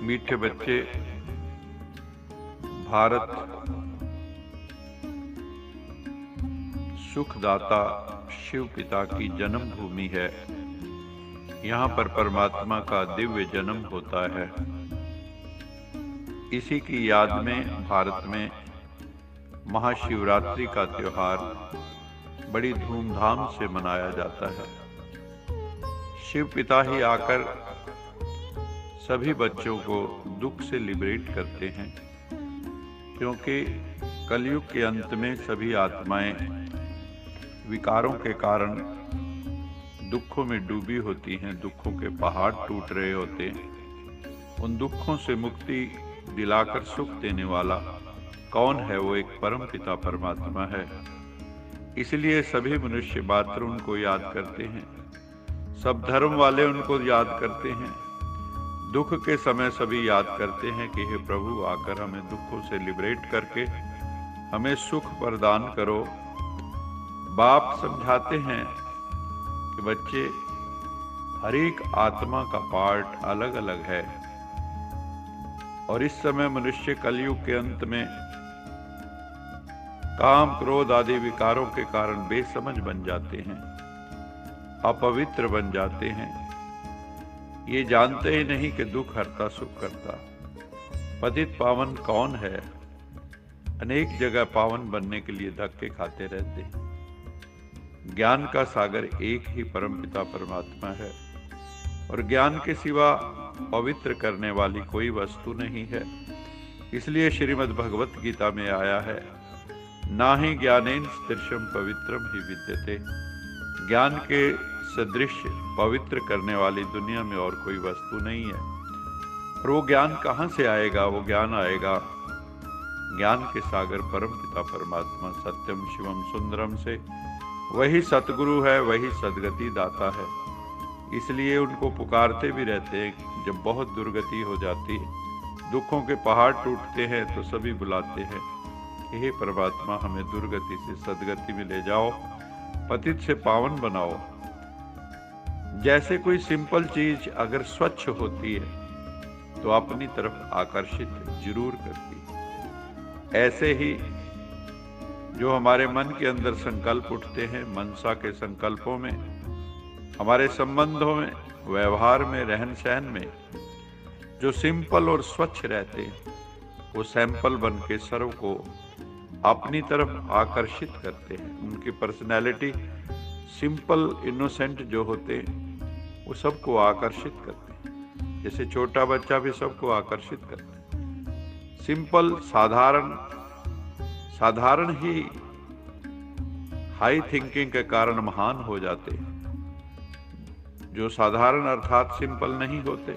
मीठे बच्चे, भारत सुखदाता शिव पिता की जन्मभूमि है। यहाँ पर परमात्मा का दिव्य जन्म होता है। इसी की याद में भारत में महाशिवरात्रि का त्योहार बड़ी धूमधाम से मनाया जाता है। शिव पिता ही आकर सभी बच्चों को दुख से लिबरेट करते हैं, क्योंकि कलयुग के अंत में सभी आत्माएं विकारों के कारण दुखों में डूबी होती हैं, दुखों के पहाड़ टूट रहे होते हैं। उन दुखों से मुक्ति दिलाकर सुख देने वाला कौन है? वो एक परम पिता परमात्मा है। इसलिए सभी मनुष्य मात्र उनको याद करते हैं, सब धर्म वाले उनको याद करते हैं। दुख के समय सभी याद करते हैं कि हे प्रभु, आकर हमें दुखों से लिबरेट करके हमें सुख प्रदान करो। बाप समझाते हैं कि बच्चे, हर एक आत्मा का पार्ट अलग अलग है, और इस समय मनुष्य कलयुग के अंत में काम क्रोध आदि विकारों के कारण बेसमझ बन जाते हैं, अपवित्र बन जाते हैं। ये जानते ही नहीं कि दुख हरता सुख करता। पतित पावन कौन है? अनेक जगह पावन बनने के लिए धक्के खाते रहते हैं। ज्ञान का सागर एक ही परमपिता परमात्मा है, और ज्ञान के सिवा पवित्र करने वाली कोई वस्तु नहीं है। इसलिए श्रीमद् भगवत गीता में आया है, ना ही ज्ञानेन सदृशम पवित्रम ही विद्यते। ज्ञान के सदृश पवित्र करने वाली दुनिया में और कोई वस्तु नहीं है। और वो ज्ञान कहाँ से आएगा? वो ज्ञान आएगा ज्ञान के सागर परमपिता परमात्मा सत्यम शिवम सुंदरम से। वही सतगुरु है, वही सदगति दाता है। इसलिए उनको पुकारते भी रहते हैं। जब बहुत दुर्गति हो जाती है, दुखों के पहाड़ टूटते हैं, तो सभी बुलाते हैं कि हे परमात्मा, हमें दुर्गति से सदगति में ले जाओ, पतित से पावन बनाओ। जैसे कोई सिंपल चीज अगर स्वच्छ होती है तो अपनी तरफ आकर्षित जरूर करती है। ऐसे ही जो हमारे मन के अंदर संकल्प उठते हैं, मनसा के संकल्पों में, हमारे संबंधों में, व्यवहार में, रहन सहन में जो सिंपल और स्वच्छ रहते हैं, वो सैंपल बन के सर्व को अपनी तरफ आकर्षित करते हैं। उनकी पर्सनैलिटी सिंपल इनोसेंट जो होते हैं, वो सबको आकर्षित करते हैं। जैसे छोटा बच्चा भी सबको आकर्षित करता है। सिंपल साधारण ही हाई थिंकिंग के कारण महान हो जाते हैं। जो साधारण अर्थात सिंपल नहीं होते,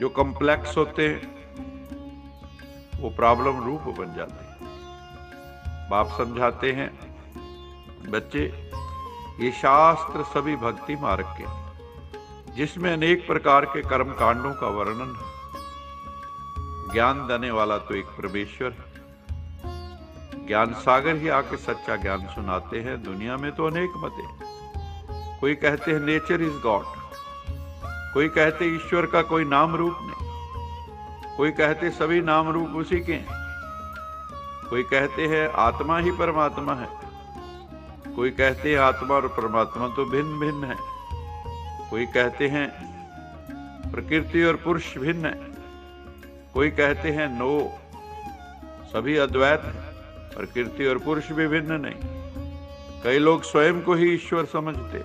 जो कॉम्प्लेक्स होते हैं, वो प्रॉब्लम रूप बन जाते हैं। बाप समझाते हैं, बच्चे, ये शास्त्र सभी भक्ति मार्ग के, जिसमें अनेक प्रकार के कर्म कांडों का वर्णन है। ज्ञान देने वाला तो एक परमेश्वर है। ज्ञान सागर ही आके सच्चा ज्ञान सुनाते हैं। दुनिया में तो अनेक मत हैं। कोई कहते हैं नेचर इज गॉड, कोई कहते ईश्वर का कोई नाम रूप नहीं, कोई कहते सभी नाम रूप उसी के हैं, कोई कहते हैं आत्मा ही परमात्मा है, कोई कहते हैं आत्मा और परमात्मा तो भिन्न भिन्न है, कोई कहते हैं प्रकृति और पुरुष भिन्न है, कोई कहते हैं नो, सभी अद्वैत है, प्रकृति और पुरुष भी भिन्न नहीं। कई लोग स्वयं को ही ईश्वर समझते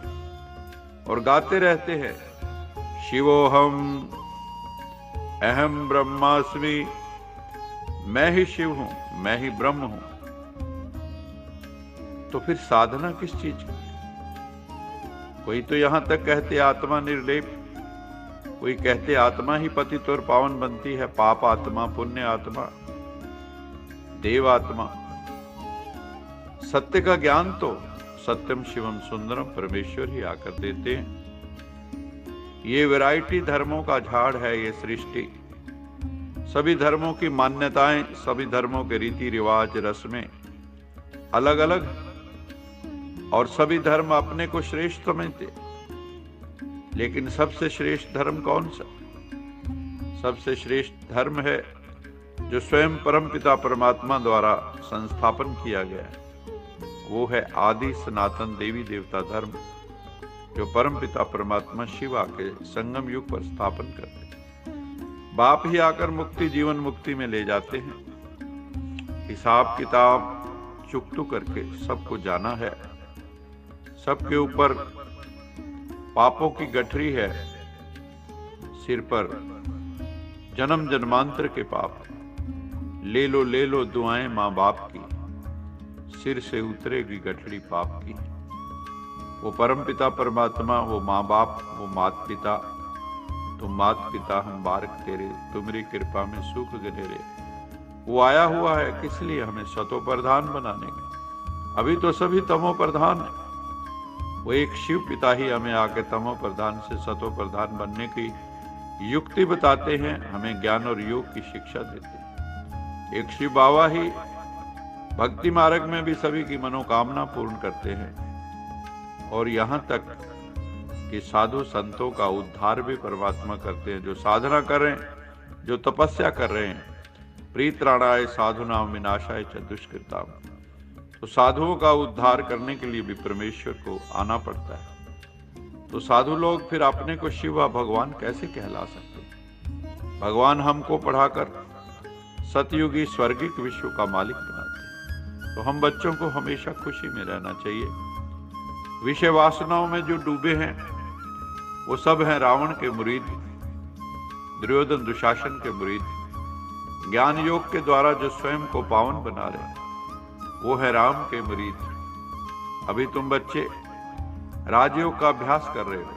और गाते रहते हैं, शिवोहम अहम ब्रह्मास्मि, मैं ही शिव हूं, मैं ही ब्रह्म हूं। तो फिर साधना किस चीज की? कोई तो यहां तक कहते आत्मा निर्लेप, कोई कहते आत्मा ही पतित और पावन बनती है, पाप आत्मा, पुण्य आत्मा, देव आत्मा। सत्य का ज्ञान तो सत्यम शिवम सुंदरम परमेश्वर ही आकर देते हैं। ये वैरायटी धर्मों का झाड़ है, ये सृष्टि। सभी धर्मों की मान्यताएं, सभी धर्मों के रीति रिवाज, रस्में अलग अलग, और सभी धर्म अपने को श्रेष्ठ समझते। लेकिन सबसे श्रेष्ठ धर्म कौन सा? सबसे श्रेष्ठ धर्म है जो स्वयं परमपिता परमात्मा द्वारा संस्थापन किया गया है। वो है आदि सनातन देवी देवता धर्म, जो परमपिता परमात्मा शिव आके संगम युग पर स्थापन करते हैं। बाप ही आकर मुक्ति जीवन मुक्ति में ले जाते हैं। हिसाब किताब चुकतू करके सबको जाना है। सबके ऊपर पापों की गठरी है, सिर पर जन्म जन्मांतर के पाप। ले लो दुआएं माँ बाप की, सिर से उतरेगी गठरी पाप की। वो परमपिता परमात्मा, वो माँ बाप, वो मात पिता, तुम मात पिता हम बारक तेरे, तुम्हारी कृपा में सुख गहरे। वो आया हुआ है किस लिए? हमें सतो प्रधान बनाने के। अभी तो सभी तमो प्रधान है। वो एक शिव पिता ही हमें आके तमो प्रधान से सतो प्रधान बनने की युक्ति बताते हैं, हमें ज्ञान और योग की शिक्षा देते हैं। एक शिव बाबा ही भक्ति मार्ग में भी सभी की मनोकामना पूर्ण करते हैं, और यहाँ तक कि साधु संतों का उद्धार भी परमात्मा करते हैं। जो साधना कर रहे हैं, जो तपस्या कर रहे हैं, प्रीत्राणाय साधुनाम विनाशाय च दुष्कृताम, तो साधुओं का उद्धार करने के लिए भी परमेश्वर को आना पड़ता है। तो साधु लोग फिर अपने को शिव व भगवान कैसे कहला सकते? भगवान हमको पढ़ाकर सतयुगी स्वर्गिक विश्व का मालिक बनाते हैं। तो हम बच्चों को हमेशा खुशी में रहना चाहिए। विषय वासनाओं में जो डूबे हैं वो सब हैं रावण के मुरीद, दुर्योधन दुशासन के मुरीद। ज्ञान योग के द्वारा जो स्वयं को पावन बना रहे वो है राम के मुरीद। अभी तुम बच्चे राजयोग का अभ्यास कर रहे हो,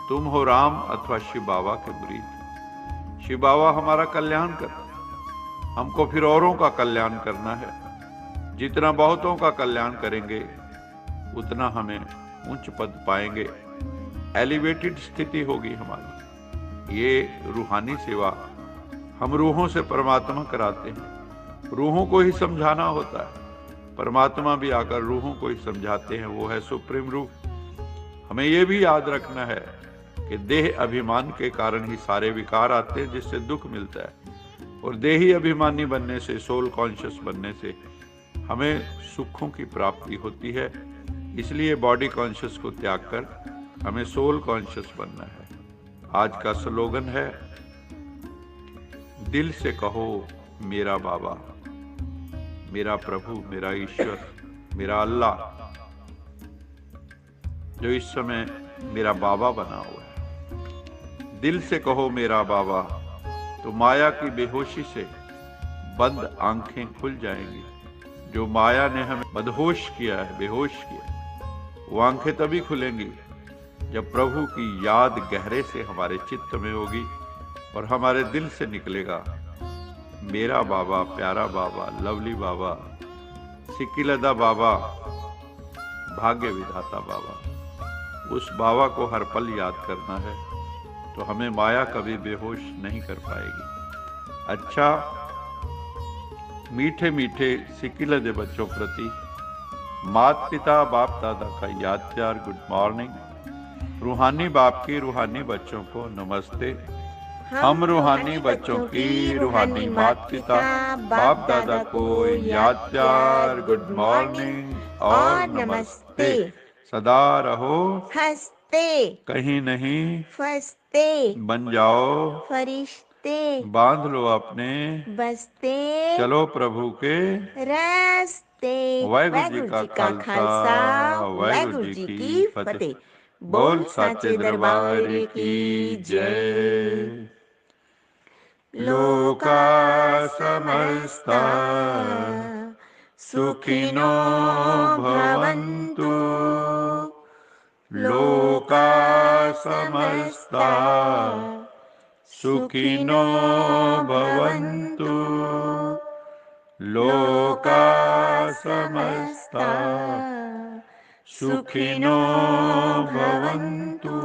तुम हो राम अथवा शिव बाबा के मुरीद। शिव बाबा हमारा कल्याण करते हैं, हमको फिर औरों का कल्याण करना है। जितना बहुतों का कल्याण करेंगे उतना हमें उच्च पद पाएंगे, एलिवेटेड स्थिति होगी हमारी। ये रूहानी सेवा हम रूहों से परमात्मा कराते हैं। रूहों को ही समझाना होता है, परमात्मा भी आकर रूहों को ही समझाते हैं। वो है सुप्रीम रूह। हमें ये भी याद रखना है कि देह अभिमान के कारण ही सारे विकार आते हैं, जिससे दुख मिलता है। और देही अभिमानी बनने से, सोल कॉन्शियस बनने से हमें सुखों की प्राप्ति होती है। इसलिए बॉडी कॉन्शियस को त्याग कर हमें सोल कॉन्शियस बनना है। आज का स्लोगन है, दिल से कहो मेरा बाबा, मेरा प्रभु, मेरा ईश्वर, मेरा अल्लाह, जो इस समय मेरा बाबा बना हुआ है। दिल से कहो मेरा बाबा, तो माया की बेहोशी से बंद आंखें खुल जाएंगी। जो माया ने हमें बदहोश किया है, बेहोश किया, वो आंखें तभी खुलेंगी जब प्रभु की याद गहरे से हमारे चित्त में होगी और हमारे दिल से निकलेगा, मेरा बाबा, प्यारा बाबा, लवली बाबा, सिक्कीलदा बाबा, भाग्य विधाता बाबा। उस बाबा को हर पल याद करना है, तो हमें माया कभी बेहोश नहीं कर पाएगी। अच्छा, मीठे मीठे सिक्कीलदे बच्चों प्रति माता पिता बाप दादा का याद प्यार गुड मॉर्निंग। रूहानी बाप की रूहानी बच्चों को नमस्ते। हम रूहानी बच्चों की रूहानी माता पिता बाप दादा को याद प्यार गुड मॉर्निंग और नमस्ते। सदा रहो हंसते, कहीं नहीं फंसते, बन जाओ फरिश्ते, बांध लो अपने बसते, चलो प्रभु के रास्ते। वाहिगुरु जी का खालसा, वाहिगुरु जी की फतेह। बोल साचे दरबार की जय। लोका समस्ता सुखिनो भवन्तु, लोका समस्ता सुखिनो भवन्तु, लोका समस्ता सुखिनो भवन्तु।